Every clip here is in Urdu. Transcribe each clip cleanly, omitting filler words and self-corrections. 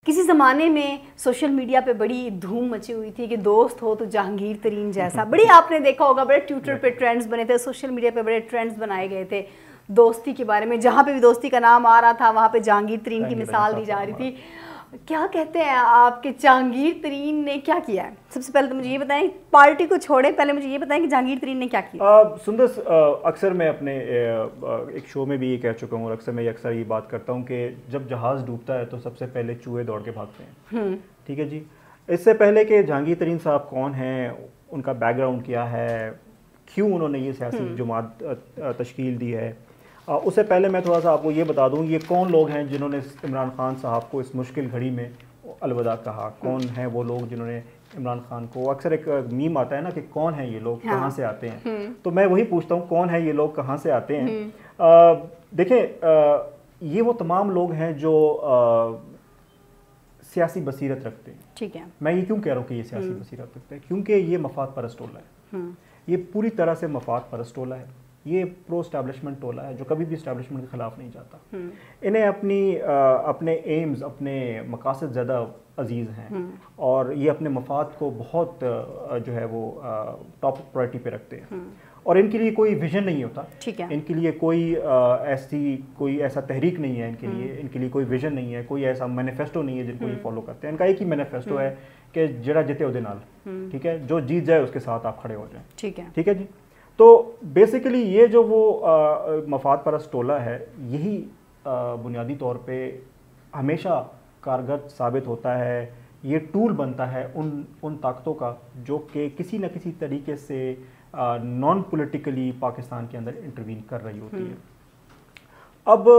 کسی زمانے میں سوشل میڈیا پہ بڑی دھوم مچی ہوئی تھی کہ دوست ہو تو جہانگیر ترین جیسا، بڑی آپ نے دیکھا ہوگا بڑے ٹویٹر پہ ٹرینڈز بنے تھے، سوشل میڈیا پہ بڑے ٹرینڈز بنائے گئے تھے دوستی کے بارے میں، جہاں پہ بھی دوستی کا نام آ رہا تھا وہاں پہ جہانگیر ترین کی مثال دی جا رہی تھی. کیا کہتے ہیں آپ کہ جہانگیر ترین نے کیا کیا ہے؟ سب سے پہلے تو مجھے یہ بتائیں، پارٹی کو چھوڑیں، پہلے مجھے یہ بتائیں کہ جہانگیر ترین نے کیا کیا. سندس اکثر میں اپنے ایک شو میں بھی یہ کہہ چکا ہوں اور اکثر یہ بات کرتا ہوں کہ جب جہاز ڈوبتا ہے تو سب سے پہلے چوہے دوڑ کے بھاگتے ہیں. ٹھیک ہے جی. اس سے پہلے کہ جہانگیر ترین صاحب کون ہیں، ان کا بیک گراؤنڈ کیا ہے، کیوں انہوں نے یہ سیاسی جماعت تشکیل دی ہے، اس سے پہلے میں تھوڑا سا آپ کو یہ بتا دوں یہ کون لوگ ہیں جنہوں نے عمران خان صاحب کو اس مشکل گھڑی میں الوداع کہا. کون ہیں وہ لوگ جنہوں نے عمران خان کو، اکثر ایک میم آتا ہے نا کہ کون ہیں یہ لوگ، کہاں سے آتے ہیں، تو میں وہی پوچھتا ہوں کون ہیں یہ لوگ، کہاں سے آتے ہیں. دیکھیں یہ وہ تمام لوگ ہیں جو سیاسی بصیرت رکھتے ہیں. ٹھیک ہے. میں یہ کیوں کہہ رہا ہوں کہ یہ سیاسی بصیرت رکھتے ہیں؟ کیونکہ یہ مفاد پرست ٹولہ ہے. یہ پوری طرح سے مفاد پرست ٹولہ ہے. یہ پرو اسٹیبلشمنٹ ٹولہ ہے جو کبھی بھی اسٹیبلشمنٹ کے خلاف نہیں جاتا. انہیں اپنے ایمز، اپنے مقاصد زیادہ عزیز ہیں اور یہ اپنے مفاد کو بہت جو ہے وہ ٹاپ پرائرٹی پہ رکھتے ہیں اور ان کے لیے کوئی ویژن نہیں ہوتا. ان کے لیے کوئی ایسا تحریک نہیں ہے، ان کے لیے کوئی ویژن نہیں ہے، کوئی ایسا مینیفیسٹو نہیں ہے جن کو یہ فالو کرتے ہیں. ان کا ایک ہی مینیفیسٹو ہے کہ جڑا جتے اودے نال. ٹھیک ہے. جو جیت جائے اس کے ساتھ آپ کھڑے ہو جائیں. ٹھیک ہے جی. تو بیسیکلی یہ جو وہ مفاد پرست ٹولہ ہے یہی بنیادی طور پہ ہمیشہ کارگر ثابت ہوتا ہے. یہ ٹول بنتا ہے ان طاقتوں کا جو کہ کسی نہ کسی طریقے سے نان پولیٹیکلی پاکستان کے اندر انٹروین کر رہی ہوتی ہے. اب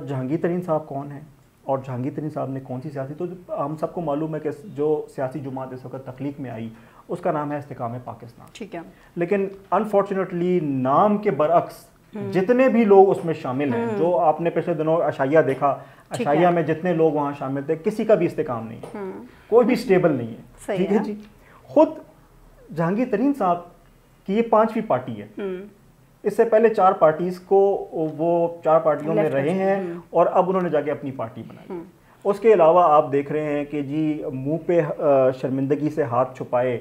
جہانگیر ترین صاحب کون ہیں اور جہانگیر ترین صاحب نے کون سی سیاسی، تو ہم سب کو معلوم ہے کہ جو سیاسی جماعت اس وقت تخلیق میں آئی اس کا نام ہے استحکام پاکستان. ٹھیک ہے. لیکن انفارچونیٹلی نام کے برعکس جتنے بھی لوگ اس میں شامل ہیں، جو آپ نے پچھلے دنوں عشائیہ دیکھا، عشائیہ میں جتنے لوگ وہاں شامل تھے کسی کا بھی استحکام نہیں ہے، کوئی بھی اسٹیبل نہیں ہے. ٹھیک ہے جی. خود جہانگیر ترین صاحب کی یہ 5ویں پارٹی ہے. اس سے پہلے 4 پارٹیز کو وہ 4 پارٹیوں میں رہے ہیں اور اب انہوں نے جا کے اپنی پارٹی بنائی. اس کے علاوہ آپ دیکھ رہے ہیں کہ جی منہ پہ شرمندگی سے ہاتھ چھپائے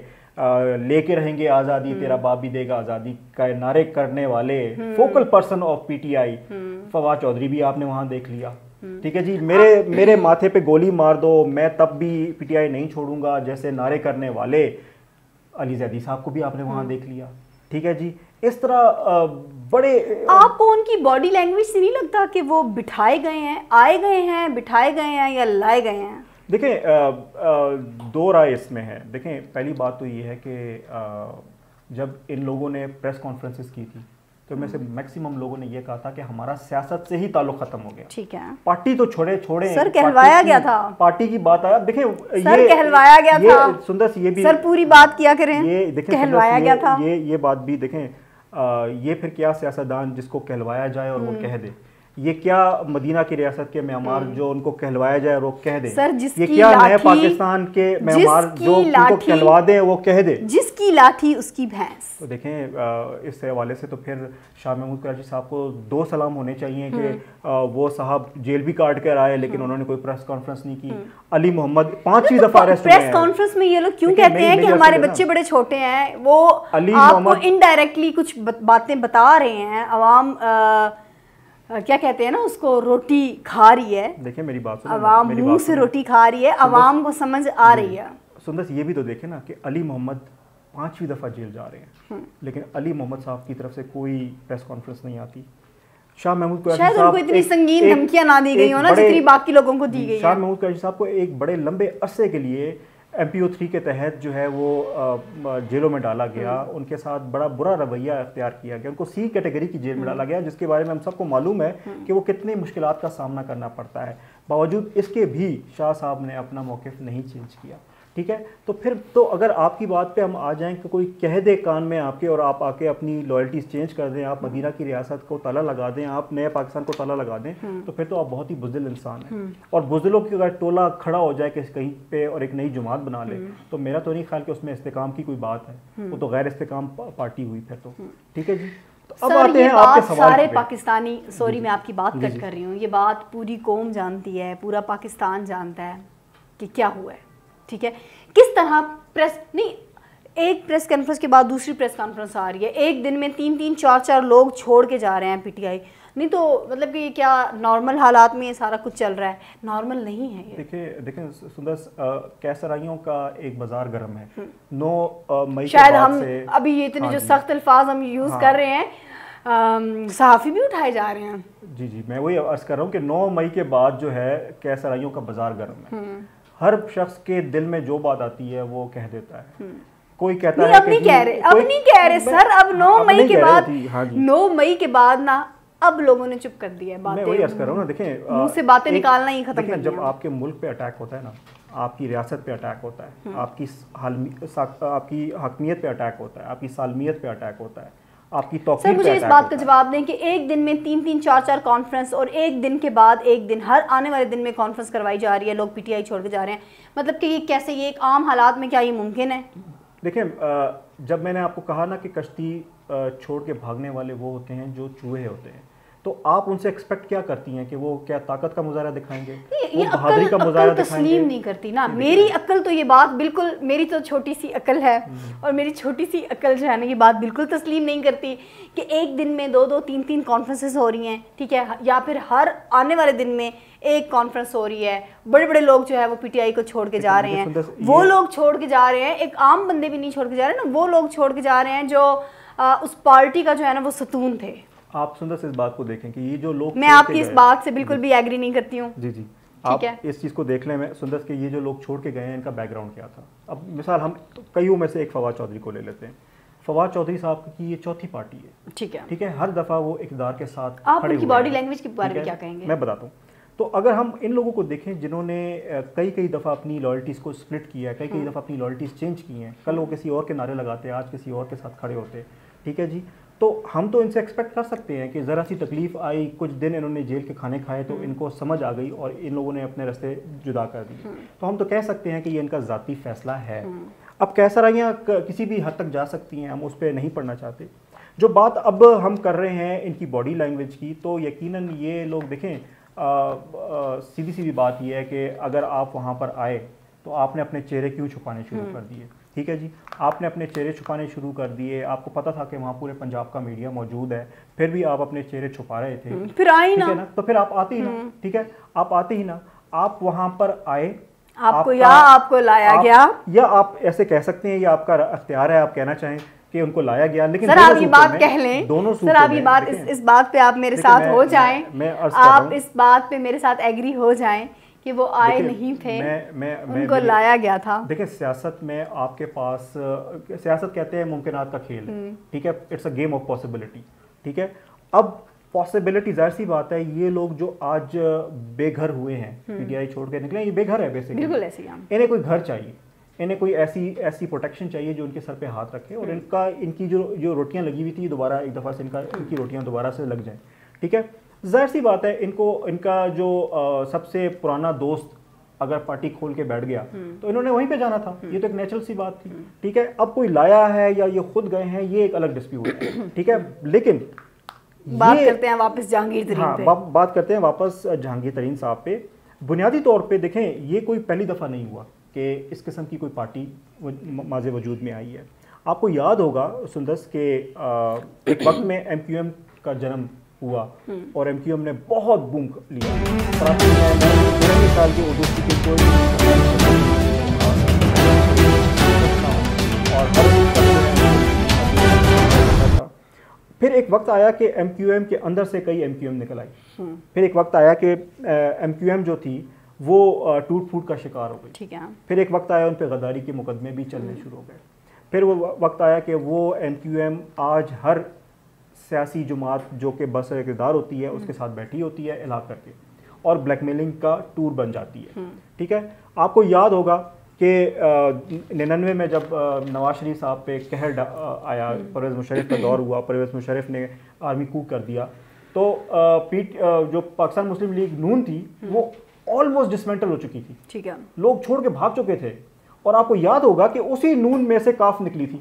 لے کے رہیں گے آزادی، تیرا باپ بھی دے گا آزادی کا نعرے کرنے والے focal person of PTI Fawad Chaudhry بھی آپ نے وہاں دیکھ لیا. ٹھیک ہے جی. میرے ماتھے پہ گولی مار دو میں تب بھی پی ٹی آئی نہیں چھوڑوں گا جیسے نعرے کرنے والے علی زیدی صاحب کو بھی آپ نے وہاں دیکھ لیا. ٹھیک ہے جی. اس طرح بڑے آپ کو ان کی باڈی لینگویج سے نہیں لگتا کہ وہ بٹھائے گئے ہیں، آئے گئے ہیں، بٹھائے گئے ہیں یا لائے گئے ہیں؟ دیکھیں 2 رائے اس میں ہے. دیکھیں پہلی بات تو یہ ہے کہ جب ان لوگوں نے پریس کانفرنسز کی تھی تو میں سے میکسیمم لوگوں نے یہ کہا تھا کہ ہمارا سیاست سے ہی تعلق ختم ہو گیا. ٹھیک ہے. پارٹی تو چھوڑے سر کہلوایا گیا تھا، پارٹی کی بات آیا. دیکھیں سر کہلوایا گیا تھا. سندر سی یہ بھی سر پوری بات کیا کریں، یہ دیکھیں کہلوایا گیا تھا. یہ بات بھی دیکھیں یہ پھر کیا سیاستدان جس کو کہلوایا جائے اور وہ کہہ دے، یہ کیا مدینہ کی ریاست کے معمار جو ان کو کہلوایا جائے اور وہ کہہ دے، یہ کیا نئے پاکستان کے معمار جو ان کو کہلوا دیں وہ کہہ دے، جس کی لاٹھی اس کی بھینس. تو دیکھیں اس حوالے سے تو پھر شاہ محمود قریشی صاحب کو 2 سلام ہونے چاہیے کہ وہ صاحب جیل بھی کاٹ کر آئے لیکن انہوں نے کوئی پریس کانفرنس نہیں کی. علی محمد 5ویں دفعہ اریسٹ ہوئے ہیں. پریس کانفرنس میں یہ لوگ کیوں کہتے ہیں کہ ہمارے بچے بڑے چھوٹے ہیں؟ وہ آپ کو انڈائریکٹلی کچھ باتیں بتا رہے ہیں. عوام کیا کہتے ہیں نا اس کو، روٹی کھا رہی ہے. دیکھیں میری بات سنیں، عوام منہ سے روٹی کھا رہی ہے، عوام کو سمجھ آ رہی ہے. سندس یہ بھی تو دیکھیں نا کہ علی محمد 5ویں دفعہ جیل جا رہے ہیں لیکن علی محمد صاحب کی طرف سے کوئی پریس کانفرنس نہیں آتی. شاہ محمود قریشی صاحب، شاید ان کو اتنی سنگین دھمکیاں نہ دی گئی ہو نا جتنی باقی لوگوں کو دی گئی. شاہ محمود قریشی صاحب کو ایک بڑے لمبے عرصے کے لیے MPO3 کے تحت جو ہے وہ جیلوں میں ڈالا گیا. ان کے ساتھ بڑا برا رویہ اختیار کیا گیا. ان کو C کیٹیگری کی جیل میں ڈالا گیا جس کے بارے میں ہم سب کو معلوم ہے کہ وہ کتنے مشکلات کا سامنا کرنا پڑتا ہے. باوجود اس کے بھی شاہ صاحب نے اپنا موقف نہیں چینج کیا. ٹھیک ہے. تو پھر تو اگر آپ کی بات پہ ہم آ جائیں کہ کوئی کہہ دے کان میں آپ کے اور آپ آ کے اپنی لائلٹیز چینج کر دیں، آپ مدینہ کی ریاست کو تالا لگا دیں، آپ نئے پاکستان کو تالا لگا دیں، تو پھر تو آپ بہت ہی بزدل انسان ہیں. اور بزدلوں کی اگر ٹولہ کھڑا ہو جائے کہ کہیں پہ اور ایک نئی جماعت بنا لے تو میرا تو نہیں خیال کہ اس میں استحکام کی کوئی بات ہے. وہ تو غیر استحکام پارٹی ہوئی پھر تو. ٹھیک ہے جی. تو اب آتے ہیں آپ کے سوال سارے پاکستانی، سوری میں آپ کی بات کٹ کر رہی ہوں، یہ بات پوری قوم جانتی ہے، پورا پاکستان جانتا ہے کہ کیا ہوا ہے، ٹھیک ہے. کس طرح پریس نہیں، ایک پریس کانفرنس کے بعد دوسری پریس کانفرنس آ رہی ہے، ایک دن میں 3-3 4-4 لوگ چھوڑ کے جا رہے ہیں پی ٹی آئی. نہیں تو مطلب کہ کیا نارمل حالات میں یہ سارا کچھ چل رہا ہے؟ نارمل نہیں ہے یہ. دیکھیں سندس، کیسرائیوں کا ایک بازار گرم ہے. 9 مئی شاید ہم ابھی یہ اتنے جو سخت الفاظ ہم یوز کر رہے ہیں، صحافی بھی اٹھائے جا رہے ہیں. جی میں وہی عرض کر رہا ہوں کہ 9 مئی کے بعد جو ہے کیسرائیوں کا بازار گرم ہے. ہر شخص کے دل میں جو بات آتی ہے وہ کہہ دیتا ہے. کوئی کہتا ہے اب نہیں کہہ رہے سر، اب 9 مئی کے بعد 9 مئی کے بعد نا اب لوگوں نے چپ کر دیا ہے باتیں. میں وہی عرض کر رہا ہوں نا، دیکھیں منہ سے باتیں نکالنا ہی ختم کر دیا. جب آپ کے ملک پہ اٹیک ہوتا ہے نا، آپ کی ریاست پہ اٹیک ہوتا ہے، آپ کی حاکمیت پہ اٹیک ہوتا ہے، آپ کی سالمیت پہ اٹیک ہوتا ہے، آپ کی توقیر پہ اٹیک ہوتا ہے. سر مجھے اس بات کا جواب دیں کہ ایک دن میں 3-3 4-4 کانفرنس، اور ایک دن کے بعد ایک دن، ہر آنے والے دن میں کانفرنس کروائی جا رہی ہے، لوگ پی ٹی آئی چھوڑ کے جا رہے ہیں. مطلب کہ یہ کیسے، یہ ایک عام حالات میں کیا یہ ممکن ہے؟ دیکھیں، جب میں نے آپ کو کہا نا کہ کشتی چھوڑ کے بھاگنے والے وہ ہوتے ہیں جو چوہے ہوتے ہیں، تو آپ ان سے ایکسپیکٹ کیا کرتی ہیں کہ وہ کیا طاقت کا مظاہرہ دکھائیں گے؟ یہ بہادری کا مظاہرہ تسلیم نہیں کرتی نا میری عقل. تو یہ بات بالکل، میری تو چھوٹی سی عقل ہے، اور میری چھوٹی سی عقل جو ہے نا یہ بات بالکل تسلیم نہیں کرتی کہ ایک دن میں 2-2 3-3 کانفرنسز ہو رہی ہیں، ٹھیک ہے، یا پھر ہر آنے والے دن میں ایک کانفرنس ہو رہی ہے. بڑے بڑے لوگ جو ہے وہ پی ٹی آئی کو چھوڑ کے جا رہے ہیں، وہ لوگ چھوڑ کے جا رہے ہیں، ایک عام بندے بھی نہیں چھوڑ کے جا رہے نا، وہ لوگ چھوڑ کے جا رہے ہیں جو اس پارٹی کا جو ہے نا وہ ستون تھے. آپ سندر سے اس بات کو دیکھیں کہ یہ جو لوگ، میں آپ کی اس بات سے بالکل بھی ایگری نہیں کرتی ہوں. جی آپ اس چیز کو دیکھ لیں. میں سندر کہ یہ جو لوگ چھوڑ کے گئے ہیں ان کا بیک گراؤنڈ کیا تھا. اب مثال ہم کئیوں میں سے ایک فواد چودھری کو لے لیتے ہیں. فواد چودھری صاحب کی یہ چوتھی پارٹی ہے، ٹھیک ہے، ہر دفعہ وہ اقتدار کے ساتھ آپ ان کی باڈی لینگویج کے بارے میں کیا کہیں گے؟ میں بتاتا ہوں. تو اگر ہم ان لوگوں کو دیکھیں جنہوں نے کئی دفعہ اپنی لائلٹیز کو سپلٹ کیا ہے، کئی دفعہ اپنی لائلٹیز چینج کی ہیں، کل وہ کسی اور کے نعرے لگاتے ہیں، آج کسی اور کے ساتھ کھڑے ہوتے، ٹھیک ہے جی، تو ہم تو ان سے ایکسپیکٹ کر سکتے ہیں کہ ذرا سی تکلیف آئی، کچھ دن انہوں نے جیل کے کھانے کھائے تو ان کو سمجھ آ گئی اور ان لوگوں نے اپنے راستے جدا کر دیے، تو ہم تو کہہ سکتے ہیں کہ یہ ان کا ذاتی فیصلہ ہے. اب کیسرائیاں کسی بھی حد تک جا سکتی ہیں، ہم اس پہ نہیں پڑھنا چاہتے. جو بات اب ہم کر رہے ہیں ان کی باڈی لینگویج کی، تو یقیناً یہ لوگ دیکھیں، سیدھی بات یہ ہے کہ اگر آپ وہاں پر آئے تو آپ نے اپنے چہرے کیوں چھپانے شروع کر دیے؟ ٹھیک ہے جی، آپ نے اپنے چہرے چھپانے شروع کر دیے. آپ کو پتا تھا کہ وہاں پورے پنجاب کا میڈیا موجود ہے، پھر بھی آپ اپنے چہرے چھپا رہے تھے. پھر آئی نا، تو پھر آپ آتے ہی نا، ٹھیک ہے، آپ آتے ہی نا، آپ وہاں پر آئے، آپ کو لایا گیا، یا آپ ایسے کہہ سکتے ہیں، یا آپ کا اختیار ہے، آپ کہنا چاہیں کہ ان کو لایا گیا. لیکن سر آپ یہ بات کہہ لیں، سر آپ یہ بات، اس بات پہ آپ میرے ساتھ ہو جائیں، آپ اس بات پہ میرے ساتھ ایگری ہو جائیں کہ وہ آئے نہیں تھے، ان کو لایا گیا تھا. دیکھیں سیاست میں آپ کے پاس، سیاست کہتے ہیں ممکنات کا کھیل ہے، ٹھیک ہے، it's a game of possibility, ٹھیک ہے. اب پاسبلٹی، ظاہر سی بات ہے، یہ لوگ جو آج بے گھر ہوئے ہیں، پی ٹی آئی چھوڑ کے نکلے، یہ بے گھر ہے بیسیکلی، بالکل ایسے ہی. انہیں کوئی گھر چاہیے، انہیں کوئی ایسی پروٹیکشن چاہیے جو ان کے سر پہ ہاتھ رکھے، اور ان کی جو روٹیاں لگی ہوئی تھی دوبارہ ایک دفعہ سے ان کی روٹیاں دوبارہ سے لگ جائیں، ٹھیک ہے. ظاہر سی بات ہے، ان کا جو سب سے پرانا دوست اگر پارٹی کھول کے بیٹھ گیا تو انہوں نے وہیں پہ جانا تھا. یہ تو ایک نیچرل سی بات تھی، ٹھیک ہے. اب کوئی لایا ہے یا یہ خود گئے ہیں، یہ ایک الگ ڈسپیوٹ ہے، ٹھیک ہے. لیکن بات کرتے ہیں واپس جہانگیر ترین پہ. بات کرتے ہیں واپس جہانگیر ترین صاحب پہ. بنیادی طور پہ دیکھیں، یہ کوئی پہلی دفعہ نہیں ہوا کہ اس قسم کی کوئی پارٹی ماضی وجود میں آئی ہے. آپ کو یاد ہوگا سندس کہ ایک وقت میں ایم کیو ایم کا جنم ہوا اور ایم کیو ایم نے بہت بوم لیا. سال کی اردو کی پھر ایک وقت آیا کہ ایم کیو ایم کے اندر سے کئی ایم کیو ایم نکل آئی. پھر ایک وقت آیا کہ ایم کیو ایم جو تھی وہ ٹوٹ پھوٹ کا شکار ہو گئی. پھر ایک وقت آیا ان پہ غداری کے مقدمے بھی چلنے شروع ہو گئے. پھر وہ وقت آیا کہ وہ ایم کیو ایم آج ہر سیاسی جماعت جو کہ بسر اقتدار ہوتی ہے اس کے ساتھ بیٹھی ہوتی ہے الہ کر کے، اور بلیک میلنگ کا ٹور بن جاتی ہے، ٹھیک ہے. آپ کو یاد ہوگا کہ 99 میں جب نواز شریف صاحب پہ قہر آیا، پرویز مشرف کا دور ہوا، پرویز مشرف نے آرمی کو کر دیا، تو جو پاکستان مسلم لیگ نون تھی وہ آلموسٹ ڈسمنٹل ہو چکی تھی، ٹھیک ہے، لوگ چھوڑ کے بھاگ چکے تھے. اور آپ کو یاد ہوگا کہ اسی نون میں سے کاف نکلی تھی.